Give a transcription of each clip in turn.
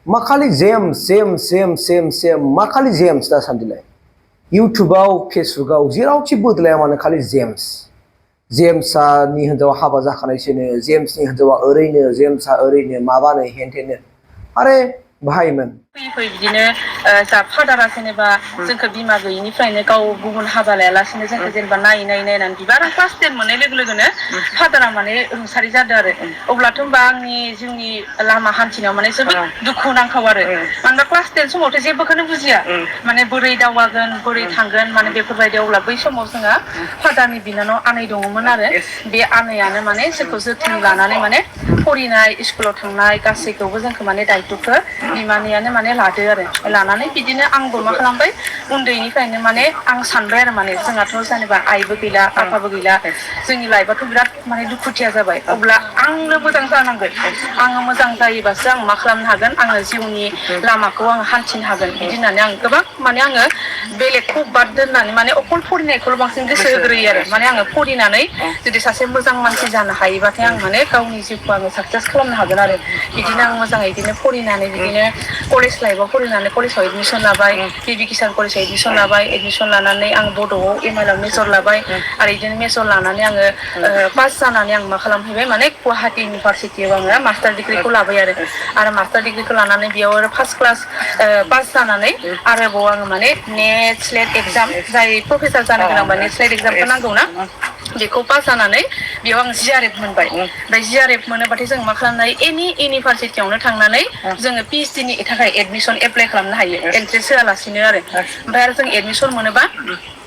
Makali Jems makali Jems दा सान्दिलाय यूट्यूबाव फेसबुकाव जेरावखि बोदलाया मानो खालि जेम्सनि हिनजावा हाबा जाखानायसोनो जेम्सनि हिनजावा ओरैनो जेम्सआ ओरैनो माबानो हेन्थेनो आरे भाइमोन फैयै बिदिनो जा फादारा जेनेबा जोंखौ बिमा गैयिनिफ्रायनो गाव गुबुन हाबा लायालासिनो जोंखौ जेनेबा नायनानै बिबार क्लास 10 मोननाय लोगो लोगोनो फादारा माने रुंसारि जादों आरो अब्लाथ' होनबा आंनि जिउनि लामा हान्थिनायाव माने जोबोद दुखु नांथाव आरो मानोना क्लास 10 समावथ' जेबोखौनो बुजिया माने बोरै दावगागोन बोरै थांगोन माने बेफोरबायदि अब्ला बै समाव जोंहा फादारनि बिनानाव आनै दङमोन आरो बे आनैयानो माने जोंखौ जोथोन लानानै माने फरिनाय स्कुलाव थांनाय गासैखौबो जोंखौ माने दायथ'खौ बिमानैयानो माने लादो आरो लानानै बिदिनो आंबो मा खालामबाय उन्दैनिफ्रायनो माने आं सानबाय आरो माने जोंहाथ' जेनेबा आइबो गैला आफाबो गैला जोंनि लाइफआथ' बिराद माने दुखुथिया जाबाय अब्ला आंनो मोजां जानांगोन आङो मोजां जायोबासो आं मा खालामनो हागोन आङो जिउनि लामाखौ आङो हान्थिनो हागोन बिदि होननानै आं गोबां माने आङो बेलेगखौ बाद दोननानै माने अकल फरिनायखौल' बांसिन गोसो होग्रोयो आरो माने आङो फरिनानै जुदि सासे मोजां मानसि जानो हायोबाथाय आं माने गावनि जिउखौ आङो साक्सेस खालामनो हागोन आरो बिदिनो आं मोजाङै बिदिनो फरिनानै बिदिनो कलेज लाइफआव फरायनानै कलेजाव एडमिसन लाबाय बि किसान कलेजाव एडमिसन लाबाय एडमिसन लानानै आं बड'आव एम आइ एल आव मेजर लाबाय आरो बिदिनो मेजर लानानै आङो पास जानानै आं मा खालामफैबाय माने गुवाहाटि इउनिभारसिटियाव आङो मास्टार डिग्रिखौ लाबाय आरो मास्टार डिग्रिखौ लानानै बेयाव आरो फार्स्ट क्लास पास जानानै आरोबाव आङो माने नेट स्लेट एगजाम जाय प्रफेसार जानो गोनांबा नेट स्लेट एगजामखौ नांगौना बेखौ पास जानानै बेयाव आं जिआरएफ मोनबाय ओमफ्राय जिआरएफ मोनोबाथाय जों मा खालामनो हायो एनि इउनिभारसिटियावनो थांनानै जोङो पिएइसडि नि थाखाय एडमिसन एप्लाइ खालामनो हायो एन्ट्रेन्स होआलासिनो आरो ओमफ्राय आरो जों एडमिसन मोनोबा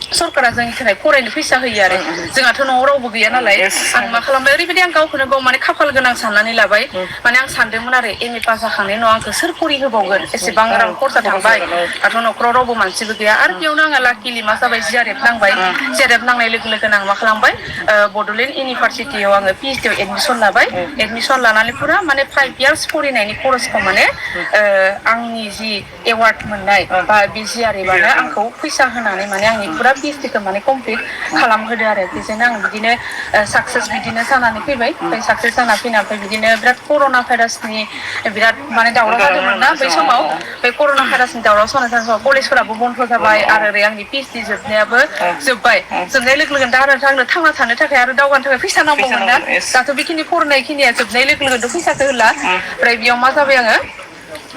सरकारा जोंनि थाखाय फरायनो फैसा होयो आरो जोंहाथ' न'आव रावबो गैया नालाय आं मा खालामबाय ओरैबायदि आं गावखौनो गाव माने खाफाल गोनां साननानै लाबाय माने आं सानदोंमोन आरो एम ए पास जाखांनायनि उनाव आंखौ सोर फरि होबावगोन एसेबां रां खरसा थांबाय दाथ' न'खराव रावबो मानसिबो गैया आरो बेयावनो आङो लाकिलि मा जाबाय जिआरएफ नांबाय जिआरएफ नांनाय लोगो लोगोनो आं मा खालामबाय बड'लेण्ड इउनिभारसिटियाव आङो पिएइचडि आव एडमिसन लाबाय एडमिसन लानानै फुरा माने 5 इयार्स फरायनायनि खरसखौ माने आंनि जि एवार्ड मोननाय बा बे जिआरएफआनो आंखौ फैसा होनानै माने आंनि फुरा पिएइचडिखौ माने कमप्लिट खालामहोदो आरो बेजोंनो आं बिदिनो साक्सेस बिदिनो जानानै फैबाय ओमफ्राय साक्सेस जाना फैना ओमफ्राय बिदिनो बिराद कर'ना भाइरासनि बिराद माने दावराव जादोंमोन ना बै समाव बे कर'ना भाइरासनि दावराव जानाय समाव कलेजफोराबो बन्द' जाबाय आरो ओरै आंनि पिएइचडि जोबनायाबो जोब्बाय जोबनाय लोगो लोगोनो दा आंनो थांना थानो थाखाय आरो दावगानो थाखाय फैसा नांबावगोन ना दाथ' बेखिनि फरायनाय खिनिया जोबनाय लोगो लोगोनोथ' फैसाखौ होला ओमफ्राय बेयाव मा जाबाय आङो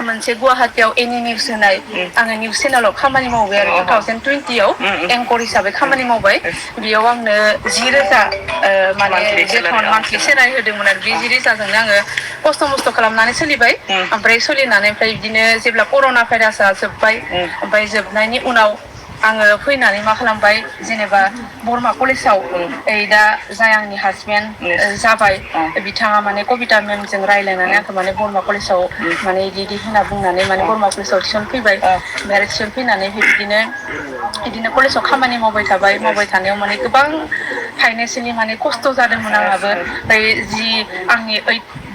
मोनसे गुवाहाटियाव एनि निउस होनाय आङो निउस चेनेलाव खामानि मावबाय आरो 2020 आव एंकर हिसाबै खामानि मावबाय बेयाव आंनो 10,000 माने बेथन मान्थलि सेलारि होदोंमोन आरो बे 10,000जोंनो आङो खस्थ' मस्थ' खालामनानै सोलिबाय ओमफ्राय सोलिनानै ओमफ्राय बिदिनो जेब्ला कर'ना भाइरासआ जोब्बाय ओमफ्राय जोबनायनि उनाव आङो फैनानै मा खालामबाय जेनेबा बरमा कलेजाव दा जाय आंनि हासबेन्ड जाबाय बिथाङा माने कबिता मेमजों रायज्लायनानै आंखौ माने बरमा कलेजाव माने बिदि होनना बुंनानै माने बरमा कलेजाव थिसनफैबाय ओमफ्राय आरो थिसनफैनानै बिदिनो कलेजाव खामानि मावबाय थानायाव माने गोबां फाइनेन्सियेलि माने खस्थ' जादोंमोन आंहाबो ओमफ्राय जि आंनि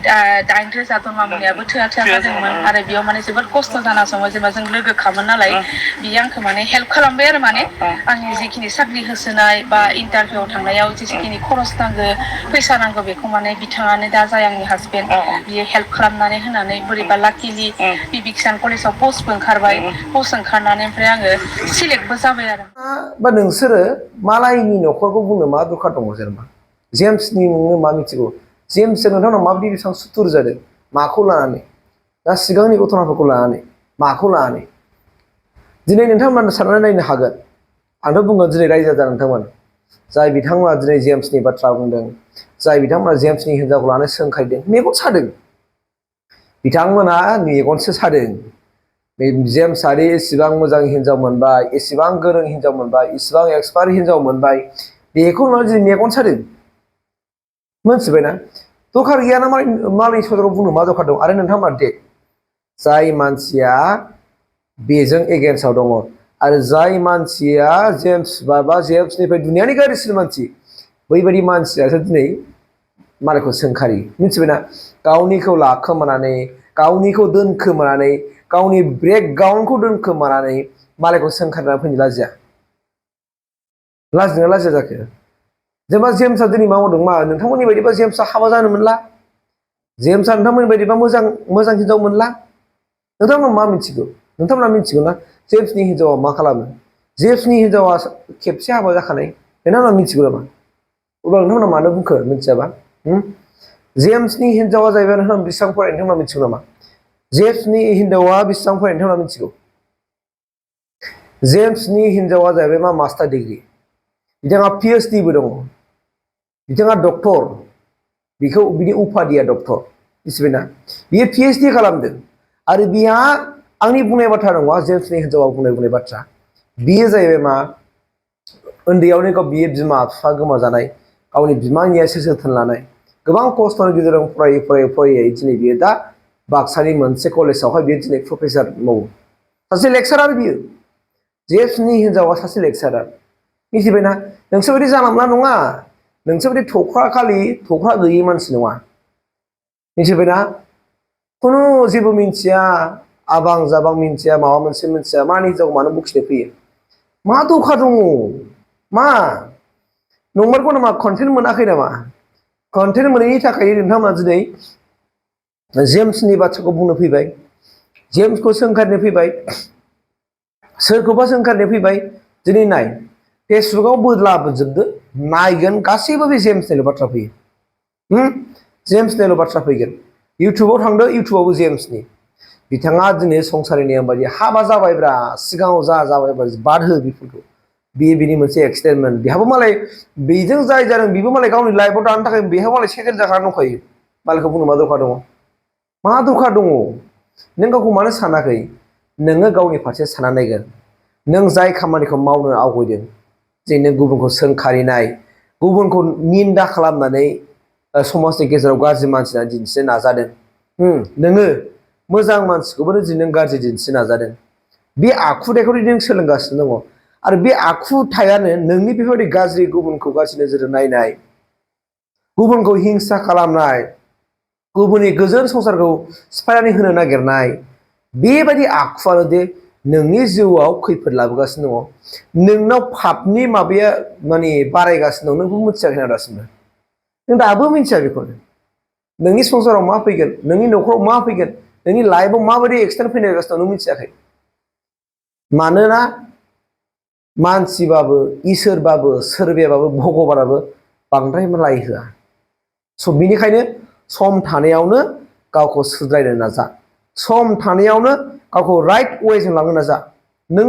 8,000 दरमा मोननायाबो थोआ जादोंमोन आरो बेयाव माने जोबोद खस्थ' जाना समाव जेनेबा जों लोगोखामोन नालाय बियो आंखौ माने हेल्प खालामबाय आरो माने आंनि जिखिनि साख्रि होसोनाय बा इन्टारभिउआव थांनायाव जेसेखिनि खरस नांगौ फैसा नांगौ बेखौ माने बिथाङानो दा जाय आंनि हासबेन्ड बियो हेल्प खालामनानै होनानै बोरैबा लाकिलि बि किसान कलेजाव पस्टबो ओंखारबाय पस्ट ओंखारनानै ओमफ्राय आङो सिलेक्टबो जाबाय आरो बा नोंसोरो मालायनि न'खरखौ बुंनो मा दरखार दङ जेनेबा जेम्सनि नोङो मा मिथिगौ जेम्सजों नोंथांनाव माबायदि बेसेबां सुथुर जादों माखौ लानानै दा सिगांनि घटनाफोरखौ लानानै माखौ लानानै दिनै नोंथांमोना साननानै नायनो हागोन आंथ' बुंगोन दिनै रायजो राजा नोंथांमोन जाय बिथांमोना दिनै जेम्सनि बाथ्रा बुंदों जाय बिथांमोना जेम्सनि हिनजावखौ लानो सोंखायदों मेगन सादों बिथांमोना मेगनसो सादों बे जेम्सआदि एसेबां मोजां हिनजाव मोनबाय एसेबां गोरों हिनजाव मोनबाय एसेबां एक्सपार्ट हिनजाव मोनबाय बेखौ नुनानै दिनै मेगन सादों मोनथिबायना दरखार गैयाना मालायनि सदराव बुंनो मा दरखार दं आरो नोंथांमोना दे जाय मानसिया बेजों एगेन्स्टआव दङ आरो जाय मानसिया जेम्सनिफ्राय दुनियानि गाज्रिसिन मानसि बैबायदि मानसियासो दिनै मालायखौ सोंखारि मिथिबायना गावनिखौ लाखोमानानै गावनिखौ दोनखोमानानै गावनि ब्रेकग्राउन्डखौ दोनखोमानानै मालायखौ सोंखारिनानै फैनो लाजिया लाजिदोंना लाजिया जाखो जेनेबा जेम्सआ दिनै मा मावदों मा नोंथांमोननि बायदिबा जेम्सआ हाबा जानो मोनला जेम्सआ नोंथांमोननि बायदिबा मोजां हिनजाव मोनला नोंथांमोना मा मिथिगौ नोंथांमोना मिथिगौ ना जेम्सनि हिन्जावा मा खालामो जेम्सनि हिन्जावा खेबसे हाबा जाखानाय नोंथांमोना मिथिगौ नामा अब्ला नोंथांमोना मानो बुंखो मिथियाबा जेम्सनि हिन्जावा जाहैबाय नोंथांमोना बेसेबां फरायनाय नोंथांमोना मिथिगौ नामा जेम्सनि हिन्जावा बेसेबां फरायनाय नोंथांमोना मिथिगौ जेम्सनि हिन्जावा जाहैबाय मा मास्टार डिग्री बिथाङा PhDबो दङ बिथाङा डक्टर बिखौ बिनि उपाधिया डक्टर मिथिबायना बियो PhD खालामदों आरो बिहा आंनि बुंनाय बाथ्रा नङा जेम्सनि हिन्जावा बुंनाय बाथ्रा बियो जाहैबाय मा उन्दैयावनो गाव बियो बिमा बिफा गोमाजानाय गावनि बिमानिया जोथोन लानाय गोबां खस्थ'नि गेजेरजों फरायै दिनै बियो दा बाक्सानि मोनसे कलेजावहाय बियो दिनै प्रफेसार मावो सासे लेक्सारार बियो जेम्सनि हिन्जावा सासे लेक्सारार मिथिबायना नोंसोर बायदि जानला नङा नोंसोर बायदि थख्रा गैयै मानसि नङा मिथिबायना खुनु जेबो मिन्थिया आबां जाबां मिन्थिया माबा मोनसे मिन्थिया मानि हिन्जावखौ मानो बखिनो फैयो मा दरखार दङ मा नंमारगौ नामा कन्टेन्ट मोनाखै नामा कन्टेन्ट मोनैनि थाखायनो नोंथांमोना दिनै जेम्सनि बाथ्राखौ बुंनो फैबाय जेम्सखौ सोंखारनो फैबाय सोरखौबा सोंखारनो फैबाय दिनै नाय फेसबुकाव बोलाबोजोबदो नायगोन गासैबो बे जेम्सनिल' बाथ्रा फैयो जेम्सनिल' बाथ्रा फैगोन इउटुबाव थांदो इउटुबावबो जेम्सनि बिथाङा दिनै संसारनि नेम बायदि हाबा जाबायब्रा सिगाङाव जाबायब्रा बाद हो बेफोरखौ बिनि मोनसे एक्सटेनमेन्ट बेहाबो मालाय बेजों जाय जादों बेबो मालाय गावनि लाइफआव दानो थाखाय बेहा मालाय सेटेल जाखानानै दंखायो मालायखौ बुंनो मा दरखार दङ नों गावखौ मानो सानाखै नोङो गावनि फारसे सानना नायगोन नों जाय खामानिखौ मावनो आवगायदों जे नों गुबुनखौ सोंखारिनाय गुबुनखौ निन्दा खालामनानै समाजनि गेजेराव गाज्रि मानसिना दिन्थिनो नाजादों नोङो मोजां मानसिखौबो दिनै नों गाज्रि दिन्थिनो नाजादों बे आखुथायखौ नों सोलोंगासिनो दङ आरो बे आखुथायानो नोंनि बेफोरबायदि गाज्रि गुबुनखौ गाज्रि नोजोरजों नायनाय गुबुनखौ हिंसा खालामनाय गुबुननि गोजोन संसारखौ सिफायनानै होनो नागिरनाय बेबायदि आखुआनो दे नोंनि जिउआव खैफोद लाबोगासिनो दङ नोंनाव पापनि माबाया माने बारायगासिनो दं नोंबो मिथियाखै ना दासिमबो नों दाबो मिथिया बेखौनो नोंनि संसाराव मा फैगोन नोंनि न'खराव मा फैगोन नोंनि लाइफआव माबायदि एक्सटेन्ड फैगासिनो दं नों मिथियाखै मानोना मानसिबाबो इसोरबाबो सोरबायाबाबो भगबानाबो बांद्राय राय होआ स' बिनिखायनो सम थानायावनो गावखौ सुद्रायनो नाजा सम थानायावनो गावखौ राइट वेजों लांनो नाजा नों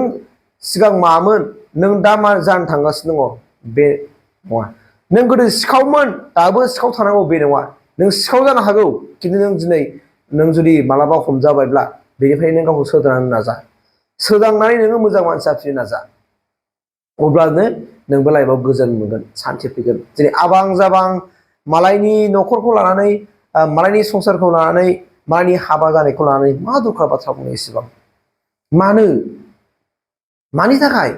सिगां मामोन नों दा मा जानो थांगासिनो दङ बे नङा नों गोदो सिखावमोन दाबो सिखाव थानांगौ बे नङा नों सिखाव जानो हागौ खिन्थु नों दिनै नों जुदि मालाबा हमजाबायब्ला बेनिफ्राय नों गावखौ सोदांनो नाजा सोदांनानै नोङो मोजां मानसि जाफिननो नाजा अब्लानो नोंबो लाइफआव गोजोन मोनगोन सान्थि फैगोन दिनै आबां जाबां मालायनि न'खरखौ लानानै मालायनि संसारखौ लानानै मालायनि हाबा जानायखौ लानानै मा दरखार बाथ्रा बुंनो एसेबां मानि थाखाय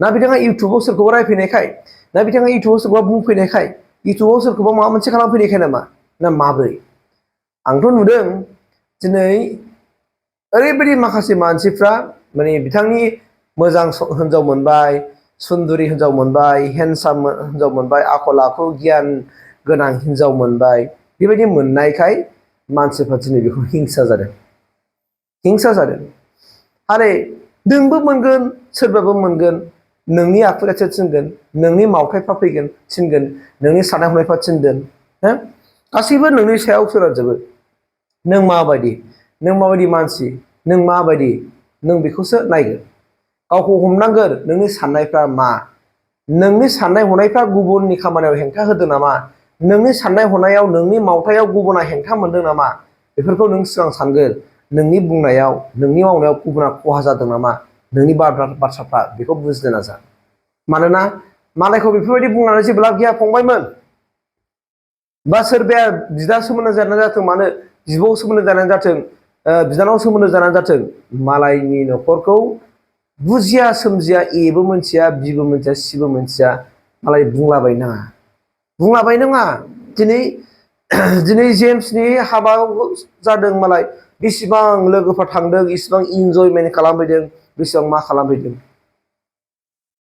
ना बिथाङा इउटुबाव सोरखौबा रायफैनायखाय ना बिथाङा इउटुबाव सोरखौबा बुंफैनायखाय इउटुबाव सोरखौबा माबा मोनसे खालामफैनायखाय नामा ना माबोरै आंथ' नुदों दिनै ओरैबायदि माखासे मानसिफ्रा माने बिथांनि मोजां हिन्जाव मोनबाय सुन्दुरि हिन्जाव मोनबाय हेन्डसाम हिन्जाव मोनबाय आखल आखु गियान गोनां हिन्जाव मोनबाय बेबायदि मोननायखाय मानसिफ्रा दिनै बेखौ हिंसा जादों आरे नोंबो मोनगोन सोरबाबो मोनगोन नोंनि आखुथायसो थिनगोन नोंनि मावथायफ्रा फैगोन थिनगोन नोंनि साननाय हनायफ्रा थिनगोन गासैबो नोंनि सायाव सोनारजोबो नों माबायदि मानसि नों माबायदि नों बेखौसो नायगोन गावखौ हमनांगोन नोंनि साननायफ्रा मा नोंनि साननाय हनायफ्रा गुबुननि खामानियाव हेंथा होदों नामा नोंनि साननाय हनायाव नोंनि मावथायाव गुबुना हेंथा मोनदों नामा बेफोरखौ नों सिगां सानगोन नोंनि बुंनायाव नोंनि मावनायाव गुबुना खहा जादों नामा नोंनि बाथ्राफ्रा बेखौ बुजिनो नाजा मानोना मालायखौ बेफोरबायदि बुंनानै जेबो लाब गैया फंबायमोन बा सोरबाया बिदा सोमोन्दो जानानै जाथों मानो बिब' सोमोन्दो जानानै जाथों बिनानाव सोमोन्दो जानानै जाथों मालायनि न'खरखौ बुजिया सोमजिया एबो मोनथिया बिबो मोनथिया सिबो मोनथिया मालाय बुंलाबाय नाङा दिनै जेम्सनि हाबायाव जादों मालाय बेसेबां लोगोफ्रा थांदों इसिबां इन्जयमेन्ट खालामफैदों बेसेबां मा खालामफैदों